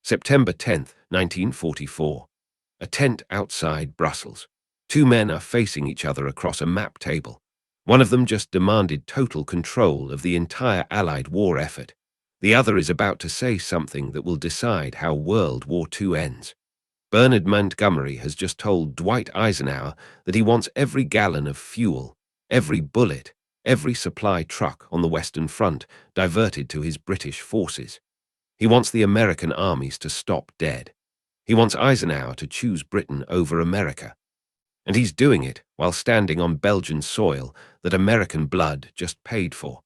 September 10, 1944. A tent outside Brussels. Two men are facing each other across a map table. One of them just demanded total control of the entire Allied war effort. The other is about to say something that will decide how World War II ends. Bernard Montgomery has just told Dwight Eisenhower that he wants every gallon of fuel, every bullet, every supply truck on the Western Front diverted to his British forces. He wants the American armies to stop dead. He wants Eisenhower to choose Britain over America. And he's doing it while standing on Belgian soil that American blood just paid for.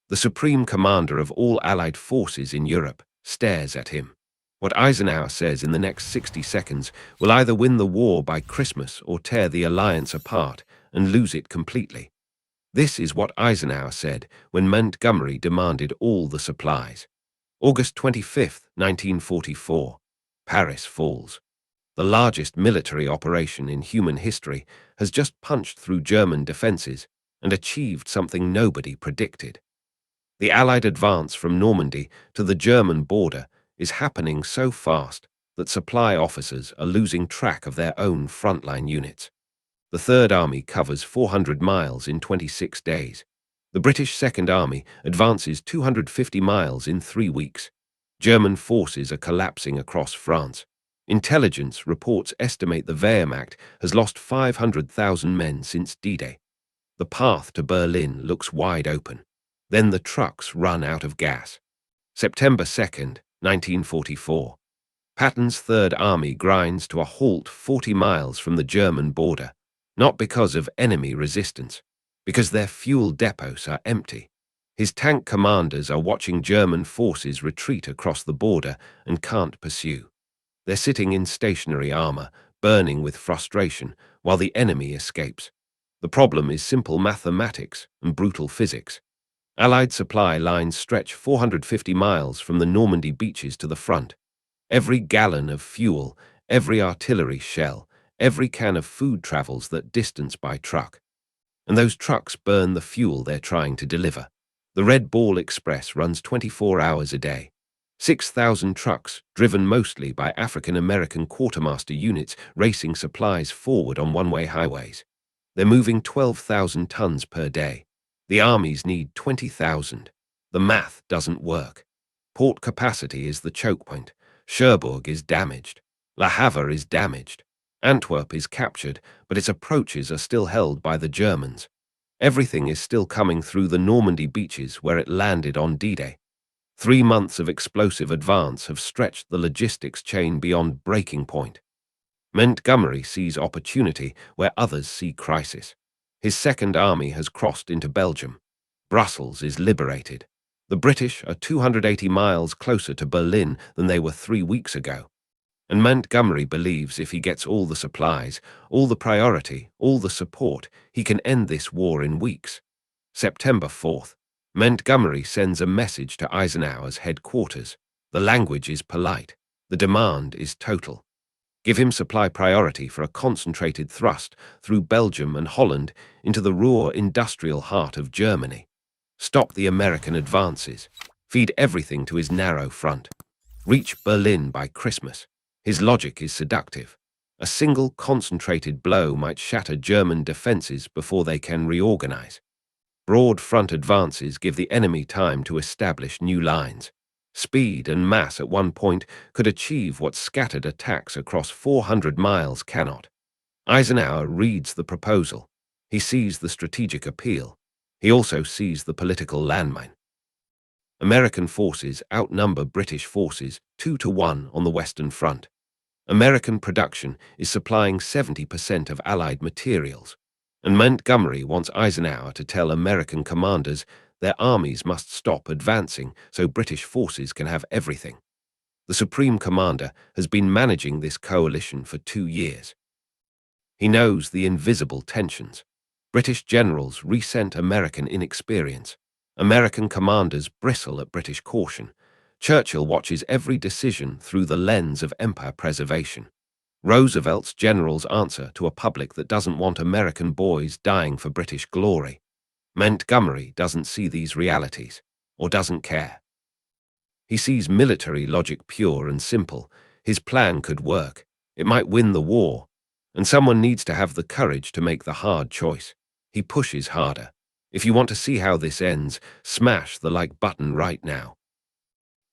The supreme commander of all Allied forces in Europe stares at him. What Eisenhower says in the next 60 seconds will either win the war by Christmas or tear the alliance apart and lose it completely. This is what Eisenhower said when Montgomery demanded all the supplies. August 25, 1944. Paris falls. The largest military operation in human history has just punched through German defenses and achieved something nobody predicted. The Allied advance from Normandy to the German border is happening so fast that supply officers are losing track of their own frontline units. The Third Army covers 400 miles in 26 days. The British Second Army advances 250 miles in 3 weeks. German forces are collapsing across France. Intelligence reports estimate the Wehrmacht has lost 500,000 men since D-Day. The path to Berlin looks wide open. Then the trucks run out of gas. September 2nd, 1944. Patton's Third Army grinds to a halt 40 miles from the German border, not because of enemy resistance, because their fuel depots are empty. His tank commanders are watching German forces retreat across the border and can't pursue. They're sitting in stationary armor, burning with frustration, while the enemy escapes. The problem is simple mathematics and brutal physics. Allied supply lines stretch 450 miles from the Normandy beaches to the front. Every gallon of fuel, every artillery shell, every can of food travels that distance by truck. And those trucks burn the fuel they're trying to deliver. The Red Ball Express runs 24 hours a day. 6,000 trucks, driven mostly by African-American quartermaster units, racing supplies forward on one-way highways. They're moving 12,000 tons per day. The armies need 20,000. The math doesn't work. Port capacity is the choke point. Cherbourg is damaged. Le Havre is damaged. Antwerp is captured, but its approaches are still held by the Germans. Everything is still coming through the Normandy beaches where it landed on D-Day. 3 months of explosive advance have stretched the logistics chain beyond breaking point. Montgomery sees opportunity where others see crisis. His Second Army has crossed into Belgium. Brussels is liberated. The British are 280 miles closer to Berlin than they were 3 weeks ago. And Montgomery believes if he gets all the supplies, all the priority, all the support, he can end this war in weeks. September 4th. Montgomery sends a message to Eisenhower's headquarters. The language is polite. The demand is total. Give him supply priority for a concentrated thrust through Belgium and Holland into the raw industrial heart of Germany. Stop the American advances. Feed everything to his narrow front. Reach Berlin by Christmas. His logic is seductive. A single concentrated blow might shatter German defenses before they can reorganize. Broad front advances give the enemy time to establish new lines. Speed and mass at one point could achieve what scattered attacks across 400 miles cannot. Eisenhower reads the proposal. He sees the strategic appeal. He also sees the political landmine. American forces outnumber British forces 2-1 on the Western Front. American production is supplying 70% of Allied materials, and Montgomery wants Eisenhower to tell American commanders their armies must stop advancing so British forces can have everything. The Supreme Commander has been managing this coalition for 2 years. He knows the invisible tensions. British generals resent American inexperience. American commanders bristle at British caution. Churchill watches every decision through the lens of empire preservation. Roosevelt's generals answer to a public that doesn't want American boys dying for British glory. Montgomery doesn't see these realities, or doesn't care. He sees military logic pure and simple. His plan could work. It might win the war. And someone needs to have the courage to make the hard choice. He pushes harder. If you want to see how this ends, smash the like button right now.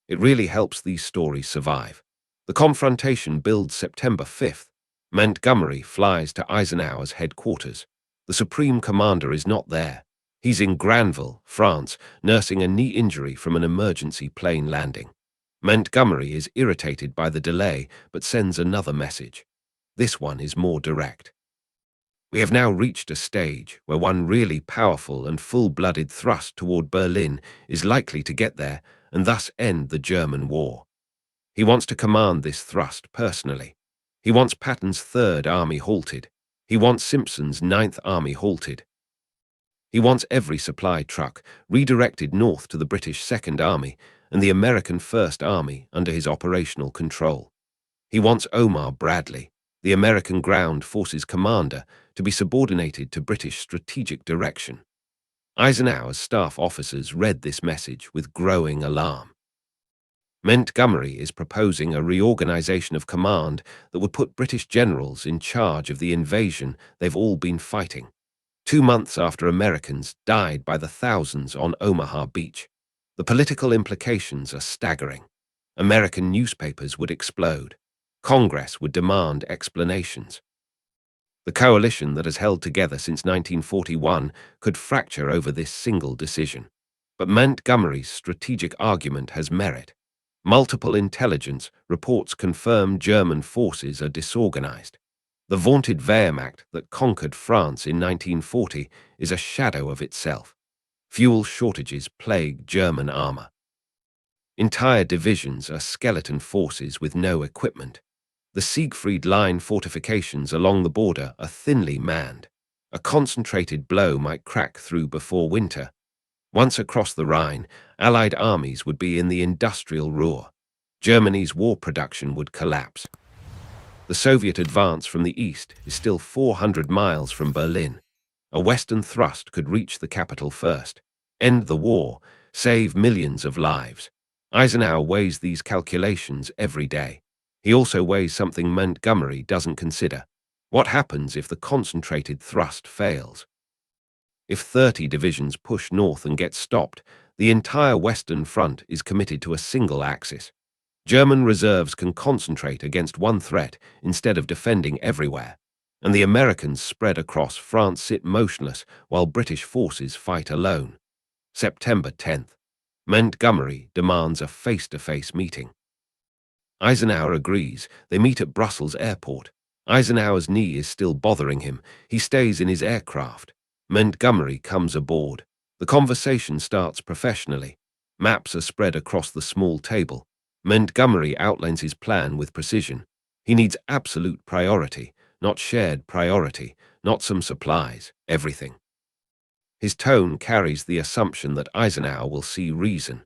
It really helps these stories survive. The confrontation builds September 5th. Montgomery flies to Eisenhower's headquarters. The Supreme Commander is not there. He's in Granville, France, nursing a knee injury from an emergency plane landing. Montgomery is irritated by the delay, but sends another message. This one is more direct. We have now reached a stage where one really powerful and full-blooded thrust toward Berlin is likely to get there and thus end the German war. He wants to command this thrust personally. He wants Patton's Third Army halted. He wants Simpson's Ninth Army halted. He wants every supply truck redirected north to the British Second Army and the American First Army under his operational control. He wants Omar Bradley, the American Ground Forces commander, to be subordinated to British strategic direction. Eisenhower's staff officers read this message with growing alarm. Montgomery is proposing a reorganization of command that would put British generals in charge of the invasion they've all been fighting. 2 months after Americans died by the thousands on Omaha Beach, the political implications are staggering. American newspapers would explode. Congress would demand explanations. The coalition that has held together since 1941 could fracture over this single decision. But Montgomery's strategic argument has merit. Multiple intelligence reports confirm German forces are disorganized. The vaunted Wehrmacht that conquered France in 1940 is a shadow of itself. Fuel shortages plague German armor. Entire divisions are skeleton forces with no equipment. The Siegfried Line fortifications along the border are thinly manned. A concentrated blow might crack through before winter. Once across the Rhine, Allied armies would be in the industrial ruhr. Germany's war production would collapse. The Soviet advance from the east is still 400 miles from Berlin. A Western thrust could reach the capital first, end the war, save millions of lives. Eisenhower weighs these calculations every day. He also weighs something Montgomery doesn't consider. What happens if the concentrated thrust fails? If 30 divisions push north and get stopped, the entire Western Front is committed to a single axis. German reserves can concentrate against one threat instead of defending everywhere, and the Americans spread across France sit motionless while British forces fight alone. September 10th. Montgomery demands a face-to-face meeting. Eisenhower agrees. They meet at Brussels airport. Eisenhower's knee is still bothering him. He stays in his aircraft. Montgomery comes aboard. The conversation starts professionally. Maps are spread across the small table. Montgomery outlines his plan with precision. He needs absolute priority, not shared priority, not some supplies, everything. His tone carries the assumption that Eisenhower will see reason.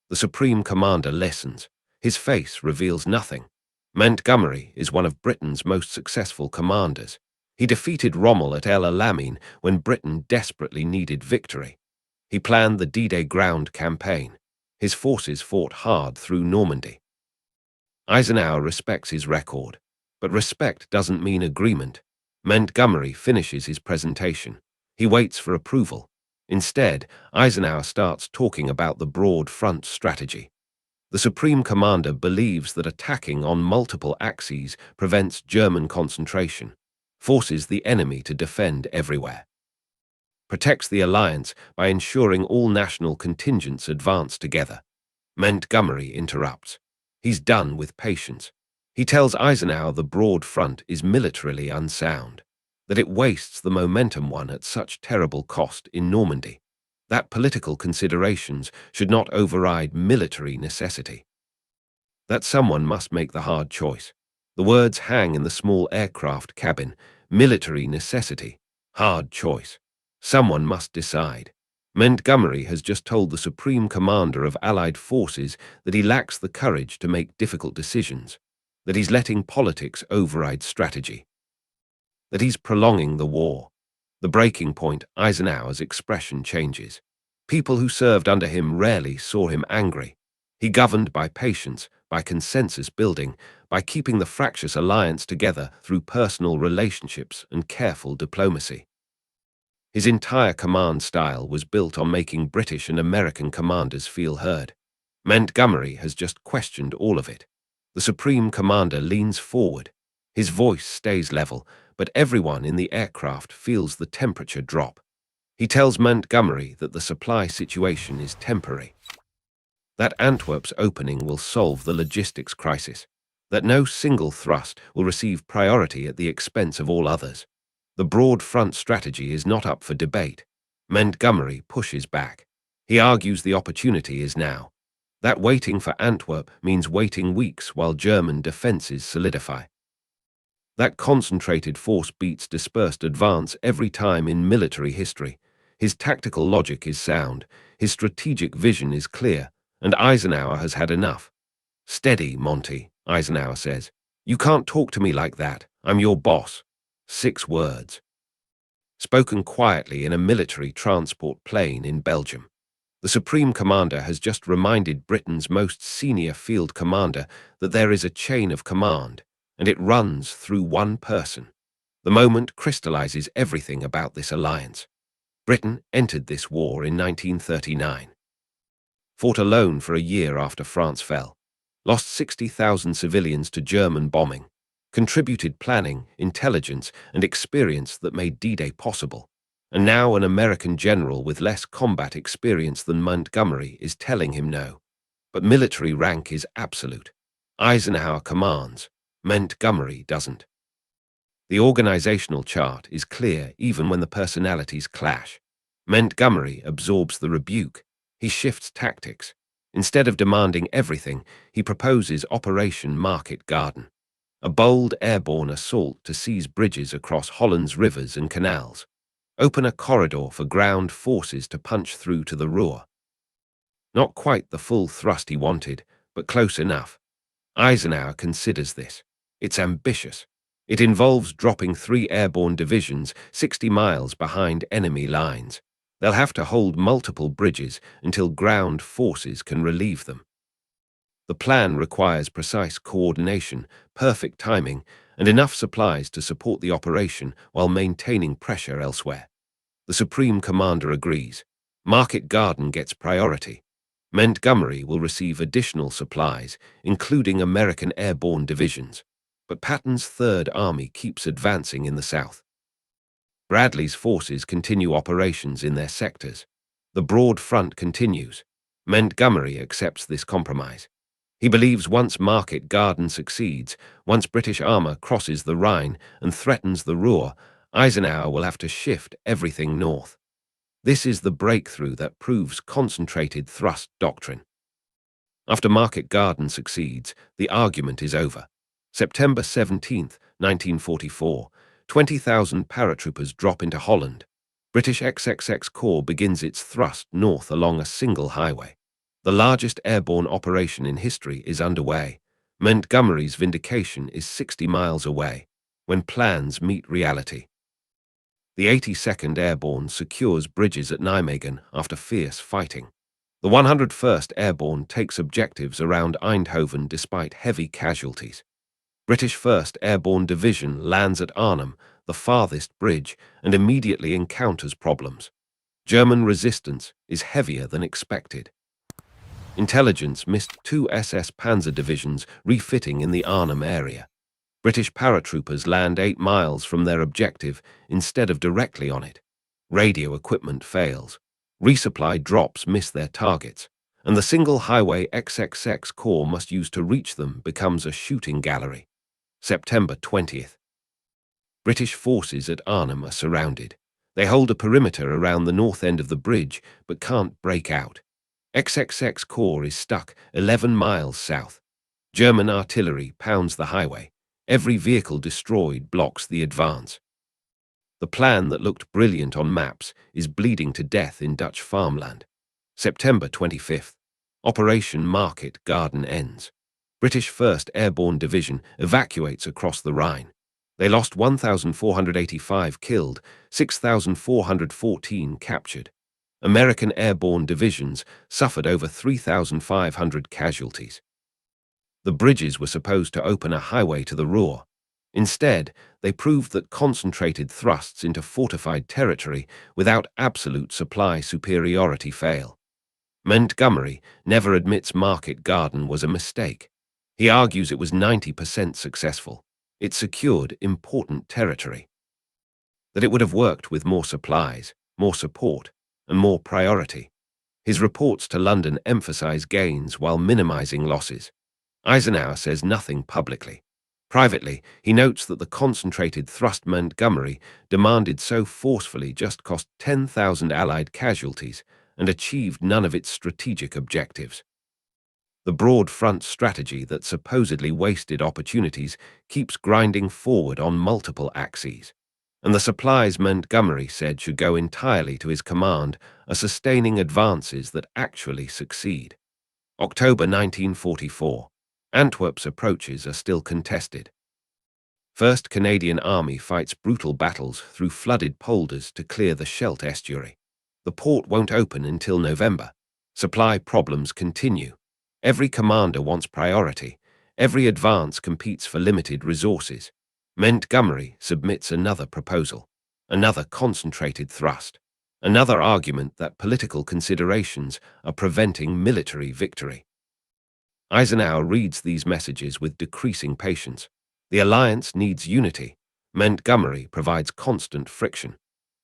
The Supreme Commander listens. His face reveals nothing. Montgomery is one of Britain's most successful commanders. He defeated Rommel at El Alamein when Britain desperately needed victory. He planned the D-Day ground campaign. His forces fought hard through Normandy. Eisenhower respects his record, but respect doesn't mean agreement. Montgomery finishes his presentation. He waits for approval. Instead, Eisenhower starts talking about the broad front strategy. The Supreme Commander believes that attacking on multiple axes prevents German concentration, forces the enemy to defend everywhere, protects the alliance by ensuring all national contingents advance together. Montgomery interrupts. He's done with patience. He tells Eisenhower the broad front is militarily unsound, that it wastes the momentum won at such terrible cost in Normandy, that political considerations should not override military necessity, that someone must make the hard choice. The words hang in the small aircraft cabin. Military necessity, hard choice. Someone must decide. Montgomery has just told the Supreme Commander of Allied forces that he lacks the courage to make difficult decisions, that he's letting politics override strategy, that he's prolonging the war. The breaking point, Eisenhower's expression changes. People who served under him rarely saw him angry. He governed by patience, by consensus building, by keeping the fractious alliance together through personal relationships and careful diplomacy. His entire command style was built on making British and American commanders feel heard. Montgomery has just questioned all of it. The Supreme Commander leans forward. His voice stays level, but everyone in the aircraft feels the temperature drop. He tells Montgomery that the supply situation is temporary, that Antwerp's opening will solve the logistics crisis, that no single thrust will receive priority at the expense of all others. The broad front strategy is not up for debate. Montgomery pushes back. He argues the opportunity is now, that waiting for Antwerp means waiting weeks while German defenses solidify, that concentrated force beats dispersed advance every time in military history. His tactical logic is sound, his strategic vision is clear, and Eisenhower has had enough. "Steady, Monty," Eisenhower says. "You can't talk to me like that. I'm your boss." 6 words. Spoken quietly in a military transport plane in Belgium. The Supreme Commander has just reminded Britain's most senior field commander that there is a chain of command, and it runs through one person. The moment crystallizes everything about this alliance. Britain entered this war in 1939. Fought alone for a year after France fell, lost 60,000 civilians to German bombing, contributed planning, intelligence, and experience that made D-Day possible. And now an American general with less combat experience than Montgomery is telling him no. But military rank is absolute. Eisenhower commands, Montgomery doesn't. The organizational chart is clear even when the personalities clash. Montgomery absorbs the rebuke. He shifts tactics. Instead of demanding everything, he proposes Operation Market Garden, a bold airborne assault to seize bridges across Holland's rivers and canals, open a corridor for ground forces to punch through to the Ruhr. Not quite the full thrust he wanted, but close enough. Eisenhower considers this. It's ambitious. It involves dropping 3 airborne divisions 60 miles behind enemy lines. They'll have to hold multiple bridges until ground forces can relieve them. The plan requires precise coordination, perfect timing, and enough supplies to support the operation while maintaining pressure elsewhere. The Supreme Commander agrees. Market Garden gets priority. Montgomery will receive additional supplies, including American airborne divisions. But Patton's Third Army keeps advancing in the south. Bradley's forces continue operations in their sectors. The broad front continues. Montgomery accepts this compromise. He believes once Market Garden succeeds, once British armor crosses the Rhine and threatens the Ruhr, Eisenhower will have to shift everything north. This is the breakthrough that proves concentrated thrust doctrine. After Market Garden succeeds, the argument is over. September 17, 1944, 20,000 paratroopers drop into Holland. British XXX Corps begins its thrust north along a single highway. The largest airborne operation in history is underway. Montgomery's vindication is 60 miles away, when plans meet reality. The 82nd Airborne secures bridges at Nijmegen after fierce fighting. The 101st Airborne takes objectives around Eindhoven despite heavy casualties. British 1st Airborne Division lands at Arnhem, the farthest bridge, and immediately encounters problems. German resistance is heavier than expected. Intelligence missed 2 SS Panzer divisions refitting in the Arnhem area. British paratroopers land 8 miles from their objective instead of directly on it. Radio equipment fails. Resupply drops miss their targets, and the single highway XXX Corps must use to reach them becomes a shooting gallery. September 20th. British forces at Arnhem are surrounded. They hold a perimeter around the north end of the bridge, but can't break out. XXX Corps is stuck 11 miles south. German artillery pounds the highway. Every vehicle destroyed blocks the advance. The plan that looked brilliant on maps is bleeding to death in Dutch farmland. September 25th. Operation Market Garden ends. British 1st Airborne Division evacuates across the Rhine. They lost 1,485 killed, 6,414 captured. American airborne divisions suffered over 3,500 casualties. The bridges were supposed to open a highway to the Ruhr. Instead, they proved that concentrated thrusts into fortified territory without absolute supply superiority fail. Montgomery never admits Market Garden was a mistake. He argues it was 90% successful. It secured important territory. That it would have worked with more supplies, more support, and more priority. His reports to London emphasize gains while minimizing losses. Eisenhower says nothing publicly. Privately, he notes that the concentrated thrust Montgomery demanded so forcefully just cost 10,000 Allied casualties and achieved none of its strategic objectives. The broad front strategy that supposedly wasted opportunities keeps grinding forward on multiple axes, and the supplies Montgomery said should go entirely to his command are sustaining advances that actually succeed. October 1944. Antwerp's approaches are still contested. 1st Canadian Army fights brutal battles through flooded polders to clear the Scheldt estuary. The port won't open until November. Supply problems continue. Every commander wants priority. Every advance competes for limited resources. Montgomery submits another proposal, another concentrated thrust, another argument that political considerations are preventing military victory. Eisenhower reads these messages with decreasing patience. The alliance needs unity. Montgomery provides constant friction.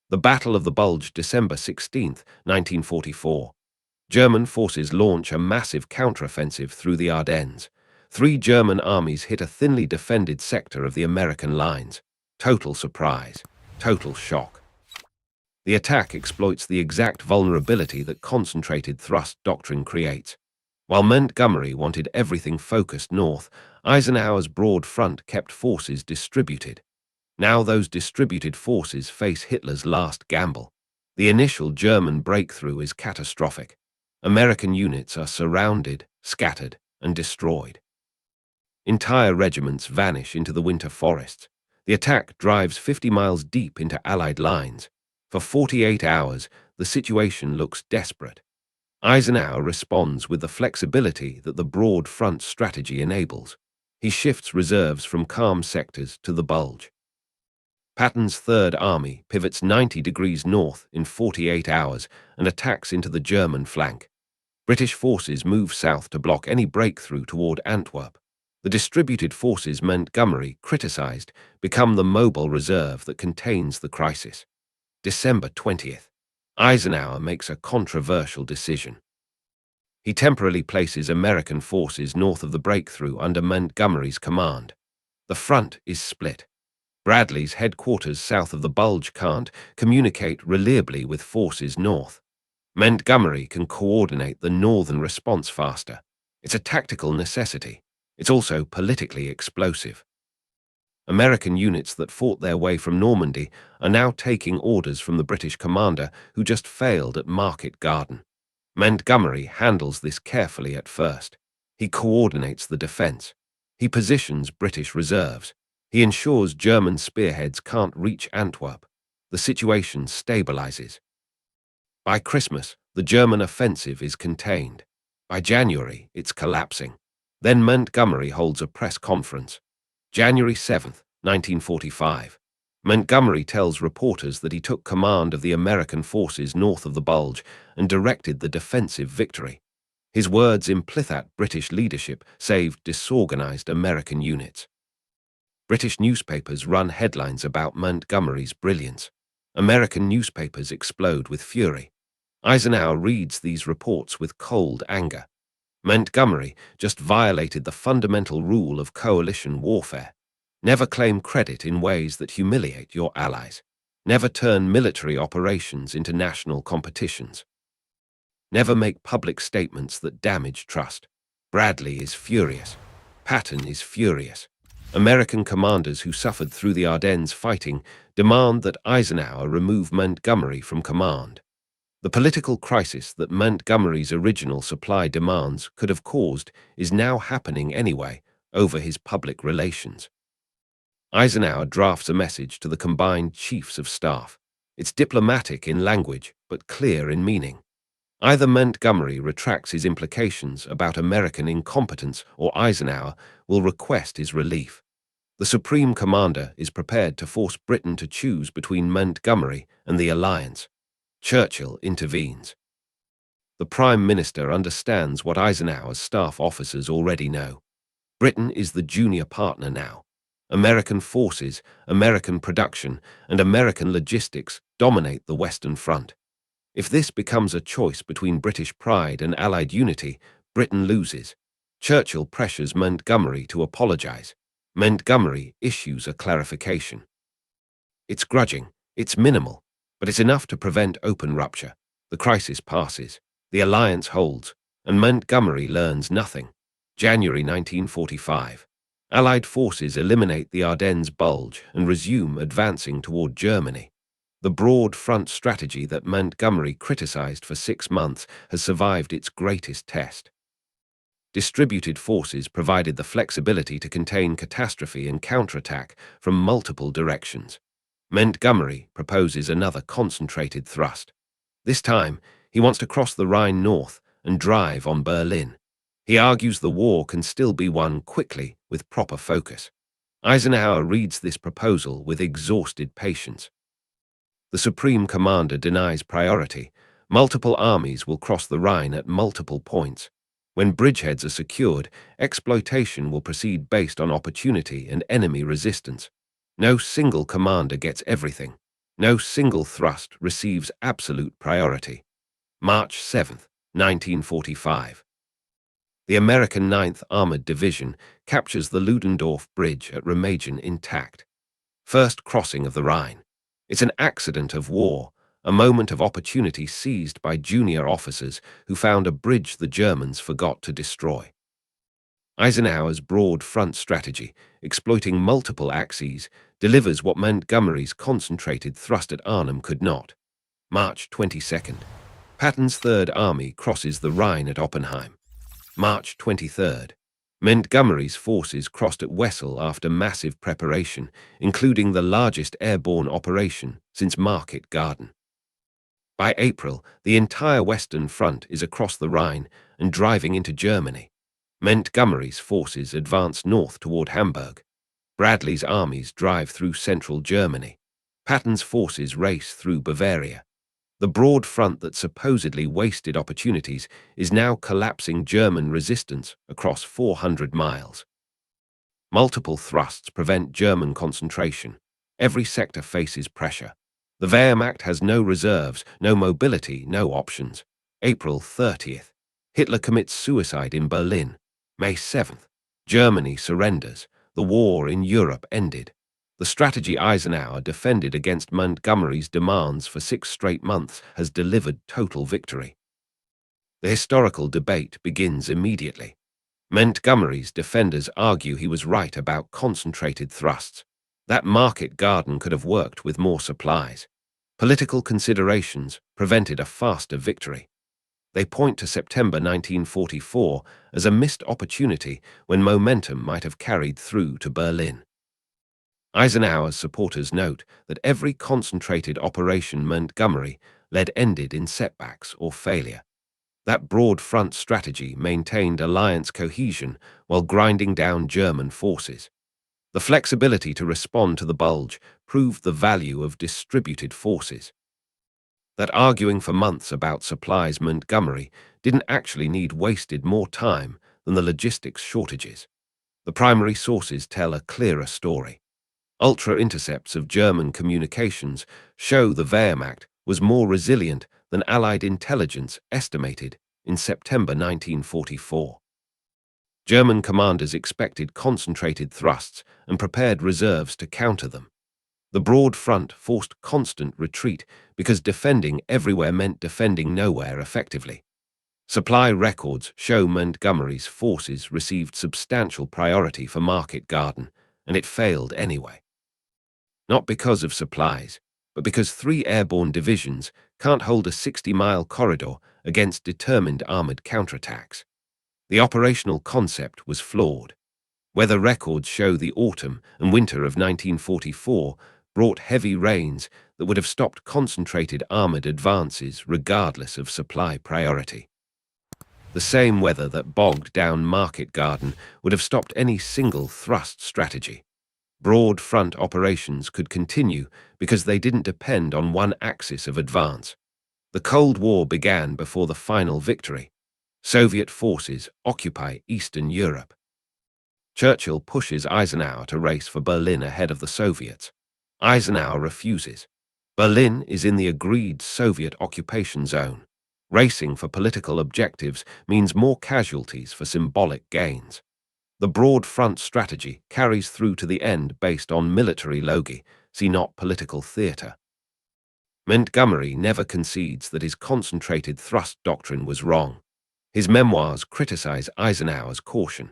The Battle of the Bulge, December 16, 1944. German forces launch a massive counteroffensive through the Ardennes. 3 German armies hit a thinly defended sector of the American lines. Total surprise. Total shock. The attack exploits the exact vulnerability that concentrated thrust doctrine creates. While Montgomery wanted everything focused north, Eisenhower's broad front kept forces distributed. Now those distributed forces face Hitler's last gamble. The initial German breakthrough is catastrophic. American units are surrounded, scattered, and destroyed. Entire regiments vanish into the winter forests. The attack drives 50 miles deep into Allied lines. For 48 hours, the situation looks desperate. Eisenhower responds with the flexibility that the broad front strategy enables. He shifts reserves from calm sectors to the Bulge. Patton's Third Army pivots 90 degrees north in 48 hours and attacks into the German flank. British forces move south to block any breakthrough toward Antwerp. The distributed forces Montgomery criticized become the mobile reserve that contains the crisis. December 20th. Eisenhower makes a controversial decision. He temporarily places American forces north of the breakthrough under Montgomery's command. The front is split. Bradley's headquarters south of the Bulge can't communicate reliably with forces north. Montgomery can coordinate the northern response faster. It's a tactical necessity. It's also politically explosive. American units that fought their way from Normandy are now taking orders from the British commander who just failed at Market Garden. Montgomery handles this carefully at first. He coordinates the defense. He positions British reserves. He ensures German spearheads can't reach Antwerp. The situation stabilizes. By Christmas, the German offensive is contained. By January, it's collapsing. Then Montgomery holds a press conference. January 7, 1945. Montgomery tells reporters that he took command of the American forces north of the Bulge and directed the defensive victory. His words imply that British leadership saved disorganized American units. British newspapers run headlines about Montgomery's brilliance. American newspapers explode with fury. Eisenhower reads these reports with cold anger. Montgomery just violated the fundamental rule of coalition warfare. Never claim credit in ways that humiliate your allies. Never turn military operations into national competitions. Never make public statements that damage trust. Bradley is furious. Patton is furious. American commanders who suffered through the Ardennes fighting demand that Eisenhower remove Montgomery from command. The political crisis that Montgomery's original supply demands could have caused is now happening anyway over his public relations. Eisenhower drafts a message to the combined chiefs of staff. It's diplomatic in language, but clear in meaning. Either Montgomery retracts his implications about American incompetence or Eisenhower will request his relief. The Supreme Commander is prepared to force Britain to choose between Montgomery and the alliance. Churchill intervenes. The Prime Minister understands what Eisenhower's staff officers already know. Britain is the junior partner now. American forces, American production, and American logistics dominate the Western Front. If this becomes a choice between British pride and Allied unity, Britain loses. Churchill pressures Montgomery to apologize. Montgomery issues a clarification. It's grudging, it's minimal, but it's enough to prevent open rupture. The crisis passes, the alliance holds, and Montgomery learns nothing. January 1945. Allied forces eliminate the Ardennes bulge and resume advancing toward Germany. The broad front strategy that Montgomery criticized for 6 months has survived its greatest test. Distributed forces provided the flexibility to contain catastrophe and counterattack from multiple directions. Montgomery proposes another concentrated thrust. This time, he wants to cross the Rhine north and drive on Berlin. He argues the war can still be won quickly with proper focus. Eisenhower reads this proposal with exhausted patience. The Supreme Commander denies priority. Multiple armies will cross the Rhine at multiple points. When bridgeheads are secured, exploitation will proceed based on opportunity and enemy resistance. No single commander gets everything. No single thrust receives absolute priority. March 7, 1945. The American 9th Armored Division captures the Ludendorff Bridge at Remagen intact. First crossing of the Rhine. It's an accident of war, a moment of opportunity seized by junior officers who found a bridge the Germans forgot to destroy. Eisenhower's broad front strategy, exploiting multiple axes, delivers what Montgomery's concentrated thrust at Arnhem could not. March 22nd. Patton's Third Army crosses the Rhine at Oppenheim. March 23rd. Montgomery's forces crossed at Wessel after massive preparation, including the largest airborne operation since Market Garden. By April, the entire Western Front is across the Rhine and driving into Germany. Montgomery's forces advance north toward Hamburg. Bradley's armies drive through central Germany. Patton's forces race through Bavaria. The broad front that supposedly wasted opportunities is now collapsing German resistance across 400 miles. Multiple thrusts prevent German concentration. Every sector faces pressure. The Wehrmacht has no reserves, no mobility, no options. April 30th. Hitler commits suicide in Berlin. May 7th. Germany surrenders. The war in Europe ended. The strategy Eisenhower defended against Montgomery's demands for 6 straight months has delivered total victory. The historical debate begins immediately. Montgomery's defenders argue he was right about concentrated thrusts. That Market Garden could have worked with more supplies. Political considerations prevented a faster victory. They point to September 1944 as a missed opportunity when momentum might have carried through to Berlin. Eisenhower's supporters note that every concentrated operation Montgomery led ended in setbacks or failure. That broad front strategy maintained alliance cohesion while grinding down German forces. The flexibility to respond to the bulge proved the value of distributed forces. That arguing for months about supplies Montgomery didn't actually need wasted more time than the logistics shortages. The primary sources tell a clearer story. Ultra-intercepts of German communications show the Wehrmacht was more resilient than Allied intelligence estimated in September 1944. German commanders expected concentrated thrusts and prepared reserves to counter them. The broad front forced constant retreat because defending everywhere meant defending nowhere effectively. Supply records show Montgomery's forces received substantial priority for Market Garden, and it failed anyway. Not because of supplies, but because 3 airborne divisions can't hold a 60-mile corridor against determined armored counterattacks. The operational concept was flawed. Weather records show the autumn and winter of 1944 brought heavy rains that would have stopped concentrated armored advances regardless of supply priority. The same weather that bogged down Market Garden would have stopped any single thrust strategy. Broad front operations could continue because they didn't depend on one axis of advance. The Cold War began before the final victory. Soviet forces occupy Eastern Europe. Churchill pushes Eisenhower to race for Berlin ahead of the Soviets. Eisenhower refuses. Berlin is in the agreed Soviet occupation zone. Racing for political objectives means more casualties for symbolic gains. The broad front strategy carries through to the end based on military logi, see not political theatre. Montgomery never concedes that his concentrated thrust doctrine was wrong. His memoirs criticize Eisenhower's caution.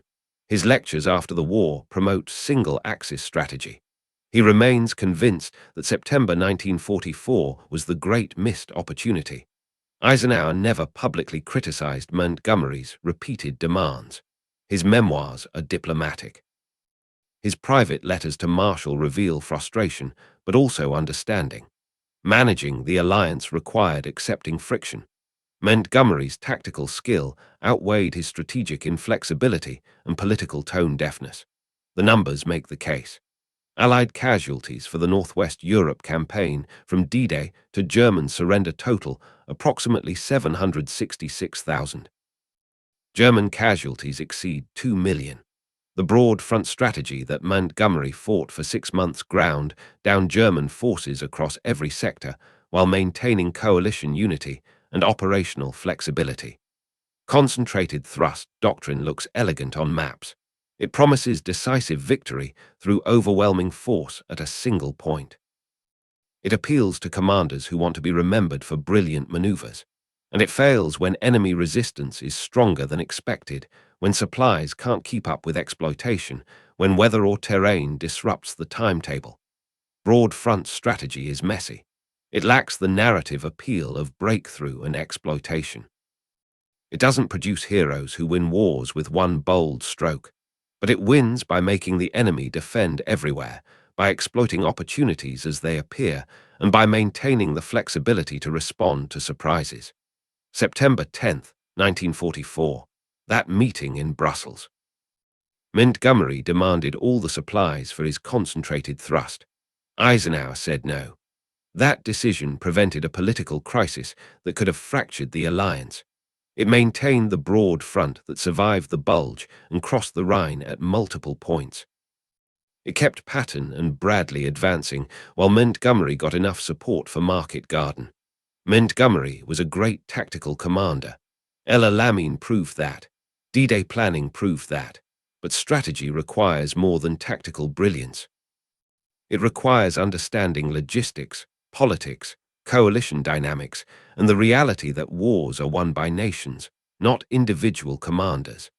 His lectures after the war promote single-axis strategy. He remains convinced that September 1944 was the great missed opportunity. Eisenhower never publicly criticized Montgomery's repeated demands. His memoirs are diplomatic. His private letters to Marshall reveal frustration, but also understanding. Managing the alliance required accepting friction. Montgomery's tactical skill outweighed his strategic inflexibility and political tone deafness. The numbers make the case. Allied casualties for the Northwest Europe campaign from D-Day to German surrender total approximately 766,000. German casualties exceed 2 million. The broad front strategy that Montgomery fought for 6 months ground down German forces across every sector while maintaining coalition unity and operational flexibility. Concentrated thrust doctrine looks elegant on maps. It promises decisive victory through overwhelming force at a single point. It appeals to commanders who want to be remembered for brilliant maneuvers, and it fails when enemy resistance is stronger than expected, when supplies can't keep up with exploitation, when weather or terrain disrupts the timetable. Broad front strategy is messy. It lacks the narrative appeal of breakthrough and exploitation. It doesn't produce heroes who win wars with one bold stroke, but it wins by making the enemy defend everywhere, by exploiting opportunities as they appear, and by maintaining the flexibility to respond to surprises. September 10th, 1944. That meeting in Brussels. Montgomery demanded all the supplies for his concentrated thrust. Eisenhower said no. That decision prevented a political crisis that could have fractured the alliance. It maintained the broad front that survived the bulge and crossed the Rhine at multiple points. It kept Patton and Bradley advancing, while Montgomery got enough support for Market Garden. Montgomery was a great tactical commander. El Alamein proved that. D-Day planning proved that. But strategy requires more than tactical brilliance. It requires understanding logistics, politics, coalition dynamics, and the reality that wars are won by nations, not individual commanders.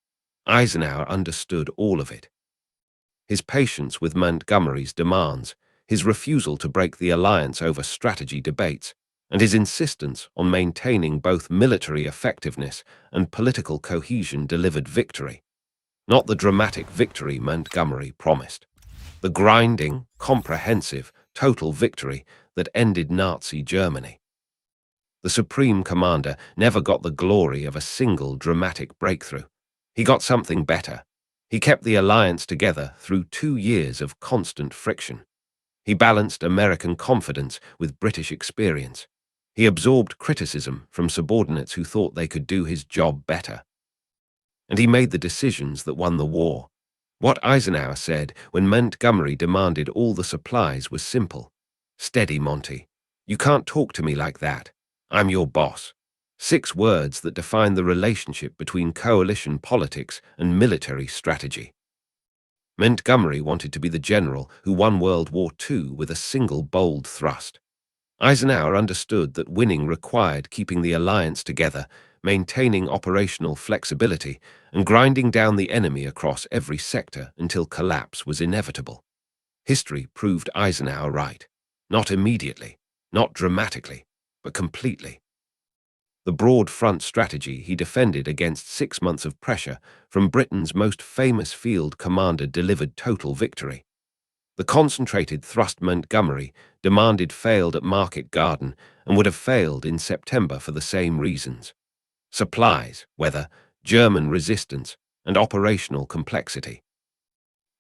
Eisenhower understood all of it. His patience with Montgomery's demands, his refusal to break the alliance over strategy debates, and his insistence on maintaining both military effectiveness and political cohesion delivered victory. Not the dramatic victory Montgomery promised. The grinding, comprehensive, total victory that ended Nazi Germany. The Supreme Commander never got the glory of a single dramatic breakthrough. He got something better. He kept the alliance together through 2 years of constant friction. He balanced American confidence with British experience. He absorbed criticism from subordinates who thought they could do his job better. And he made the decisions that won the war. What Eisenhower said when Montgomery demanded all the supplies was simple. "Steady, Monty. You can't talk to me like that. I'm your boss." 6 words that define the relationship between coalition politics and military strategy. Montgomery wanted to be the general who won World War II with a single bold thrust. Eisenhower understood that winning required keeping the alliance together, maintaining operational flexibility, and grinding down the enemy across every sector until collapse was inevitable. History proved Eisenhower right. Not immediately, not dramatically, but completely. The broad front strategy he defended against 6 months of pressure from Britain's most famous field commander delivered total victory. The concentrated thrust Montgomery demanded failed at Market Garden and would have failed in September for the same reasons: supplies, weather, German resistance, and operational complexity.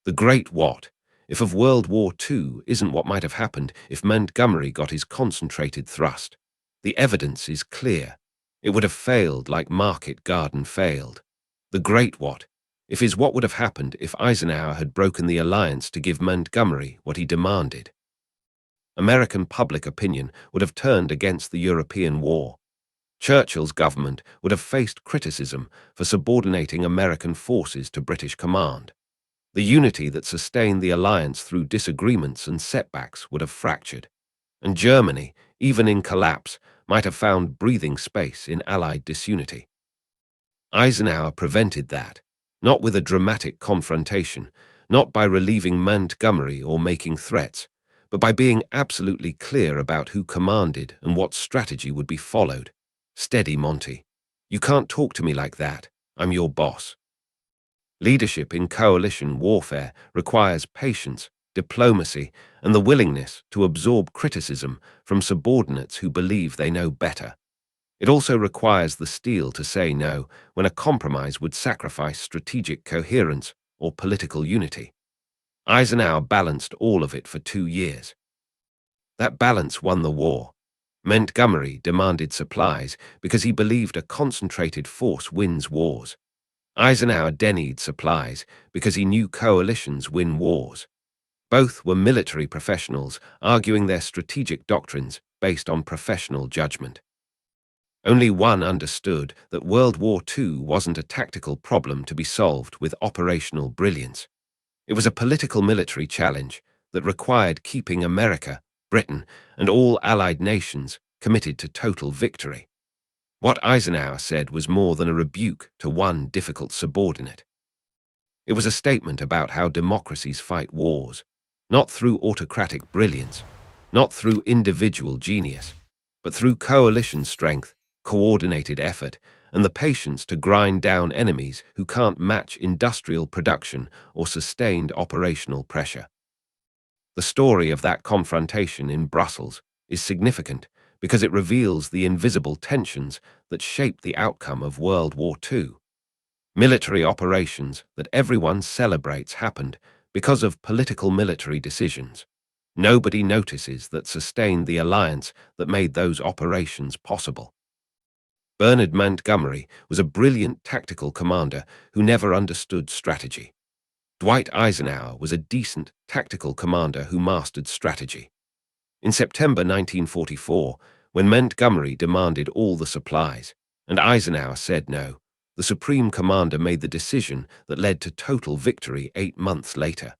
The Great What If of World War II isn't what might have happened if Montgomery got his concentrated thrust. The evidence is clear. It would have failed like Market Garden failed. The Great What If is what would have happened if Eisenhower had broken the alliance to give Montgomery what he demanded. American public opinion would have turned against the European war. Churchill's government would have faced criticism for subordinating American forces to British command. The unity that sustained the alliance through disagreements and setbacks would have fractured, and Germany, even in collapse, might have found breathing space in Allied disunity. Eisenhower prevented that, not with a dramatic confrontation, not by relieving Montgomery or making threats, but by being absolutely clear about who commanded and what strategy would be followed. Steady, Monty. You can't talk to me like that. I'm your boss. Leadership in coalition warfare requires patience, diplomacy, and the willingness to absorb criticism from subordinates who believe they know better. It also requires the steel to say no when a compromise would sacrifice strategic coherence or political unity. Eisenhower balanced all of it for 2 years. That balance won the war. Montgomery demanded supplies because he believed a concentrated force wins wars. Eisenhower denied supplies because he knew coalitions win wars. Both were military professionals arguing their strategic doctrines based on professional judgment. Only one understood that World War II wasn't a tactical problem to be solved with operational brilliance. It was a political military challenge that required keeping America, Britain, and all Allied nations committed to total victory. What Eisenhower said was more than a rebuke to one difficult subordinate. It was a statement about how democracies fight wars, not through autocratic brilliance, not through individual genius, but through coalition strength, coordinated effort, and the patience to grind down enemies who can't match industrial production or sustained operational pressure. The story of that confrontation in Brussels is significant because it reveals the invisible tensions that shaped the outcome of World War II. Military operations that everyone celebrates happened because of political military decisions. Nobody notices that sustained the alliance that made those operations possible. Bernard Montgomery was a brilliant tactical commander who never understood strategy. Dwight Eisenhower was a decent tactical commander who mastered strategy. In September 1944, when Montgomery demanded all the supplies, and Eisenhower said no, the Supreme Commander made the decision that led to total victory 8 months later.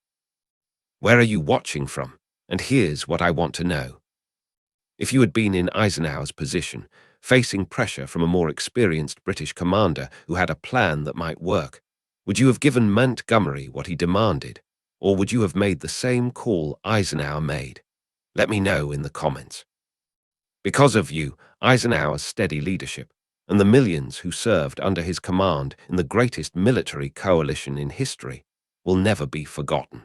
Where are you watching from? And here's what I want to know. If you had been in Eisenhower's position, facing pressure from a more experienced British commander who had a plan that might work, would you have given Montgomery what he demanded, or would you have made the same call Eisenhower made? Let me know in the comments. Because of you, Eisenhower's steady leadership, and the millions who served under his command in the greatest military coalition in history, will never be forgotten.